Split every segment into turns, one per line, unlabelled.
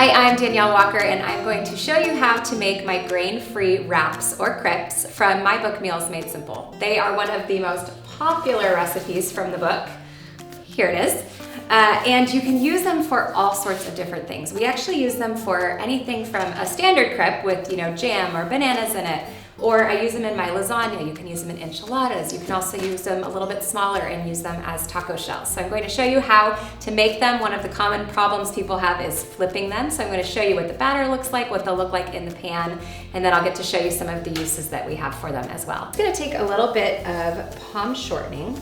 Hi, I'm Danielle Walker, and I'm going to show you how to make my grain-free wraps or crepes from my book, Meals Made Simple. They are one of the most popular recipes from the book. Here it is. And you can use them for all sorts of different things. We actually use them for anything from a standard crepe with, jam or bananas in it, or I use them in my lasagna. You can use them in enchiladas. You can also use them a little bit smaller and use them as taco shells. So I'm going to show you how to make them. One of the common problems people have is flipping them. So I'm going to show you what the batter looks like, what they'll look like in the pan, and then I'll get to show you some of the uses that we have for them as well. I'm going to take a little bit of palm shortening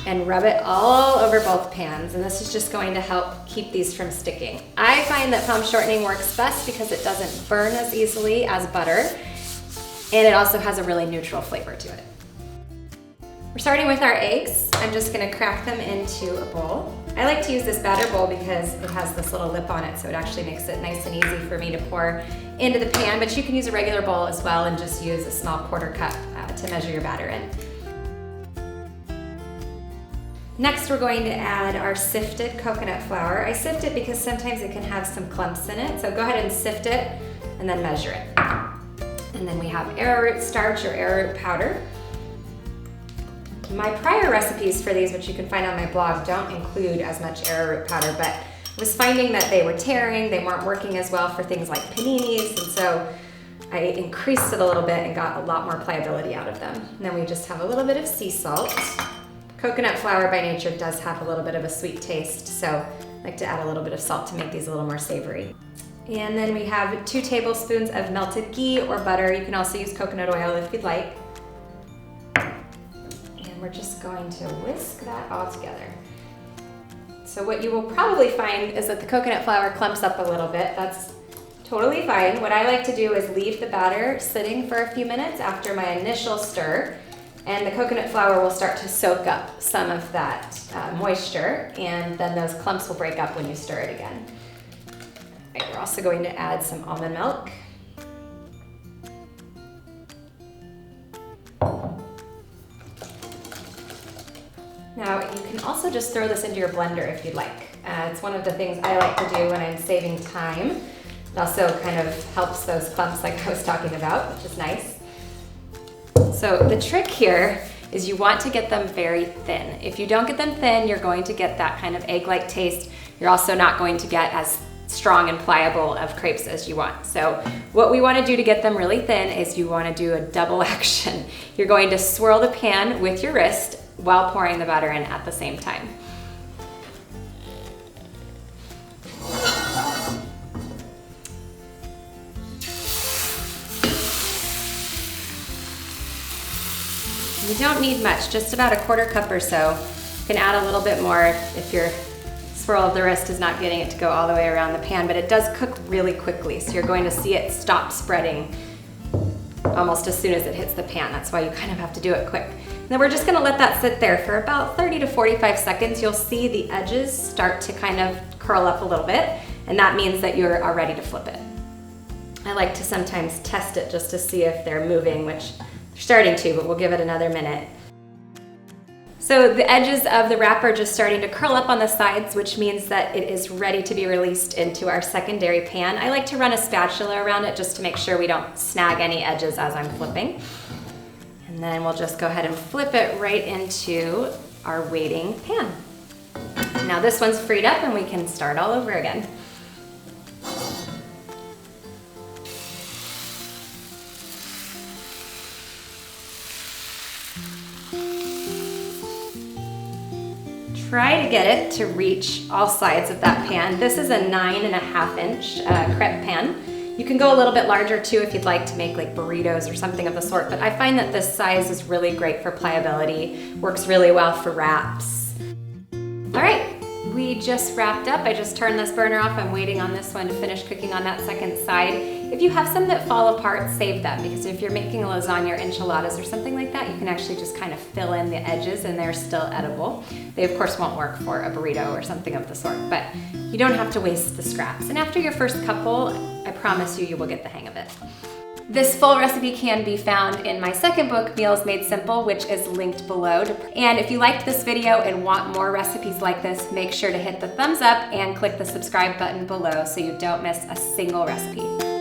and rub it all over both pans, and this is just going to help keep these from sticking. I find that palm shortening works best because it doesn't burn as easily as butter, and it also has a really neutral flavor to it. We're starting with our eggs. I'm just gonna crack them into a bowl. I like to use this batter bowl because it has this little lip on it, so it actually makes it nice and easy for me to pour into the pan, but you can use a regular bowl as well and just use a small quarter cup to measure your batter in. Next, we're going to add our sifted coconut flour. I sift it because sometimes it can have some clumps in it, so go ahead and sift it and then measure it. And then we have arrowroot starch or arrowroot powder. My prior recipes for these, which you can find on my blog, don't include as much arrowroot powder, but I was finding that they were tearing, they weren't working as well for things like paninis, and so I increased it a little bit and got a lot more pliability out of them. And then we just have a little bit of sea salt. Coconut flour by nature does have a little bit of a sweet taste, so I like to add a little bit of salt to make these a little more savory. And then we have 2 tablespoons of melted ghee or butter. You can also use coconut oil if you'd like. And we're just going to whisk that all together. So what you will probably find is that the coconut flour clumps up a little bit. That's totally fine. What I like to do is leave the batter sitting for a few minutes after my initial stir, and the coconut flour will start to soak up some of that moisture, and then those clumps will break up when you stir it again. Right, we're also going to add some almond milk. Now, you can also just throw this into your blender if you'd like. It's one of the things I like to do when I'm saving time. It also kind of helps those clumps like I was talking about, which is nice. So the trick here is you want to get them very thin. If you don't get them thin, you're going to get that kind of egg-like taste. You're also not going to get as strong and pliable of crepes as you want. So what we want to do to get them really thin is you want to do a double action. You're going to swirl the pan with your wrist while pouring the batter in at the same time. You don't need much, just about a quarter cup or so. You can add a little bit more if your swirl of the wrist is not getting it to go all the way around the pan, but it does cook really quickly, so you're going to see it stop spreading almost as soon as it hits the pan. That's why you kind of have to do it quick. And then we're just gonna let that sit there for about 30 to 45 seconds. You'll see the edges start to kind of curl up a little bit, and that means that you are ready to flip it. I like to sometimes test it just to see if they're moving, which they're starting to, but we'll give it another minute. So the edges of the wrap are just starting to curl up on the sides, which means that it is ready to be released into our secondary pan. I like to run a spatula around it just to make sure we don't snag any edges as I'm flipping. And then we'll just go ahead and flip it right into our waiting pan. Now this one's freed up and we can start all over again. Try to get it to reach all sides of that pan. This is a 9.5 inch crepe pan. You can go a little bit larger too if you'd like to make like burritos or something of the sort, but I find that this size is really great for pliability, works really well for wraps. All right, we just wrapped up. I just turned this burner off. I'm waiting on this one to finish cooking on that second side. If you have some that fall apart, save them, because if you're making a lasagna or enchiladas or something like that, you can actually just kind of fill in the edges and they're still edible. They of course won't work for a burrito or something of the sort, but you don't have to waste the scraps. And after your first couple, I promise you, you will get the hang of it. This full recipe can be found in my second book, Meals Made Simple, which is linked below. And if you liked this video and want more recipes like this, make sure to hit the thumbs up and click the subscribe button below so you don't miss a single recipe.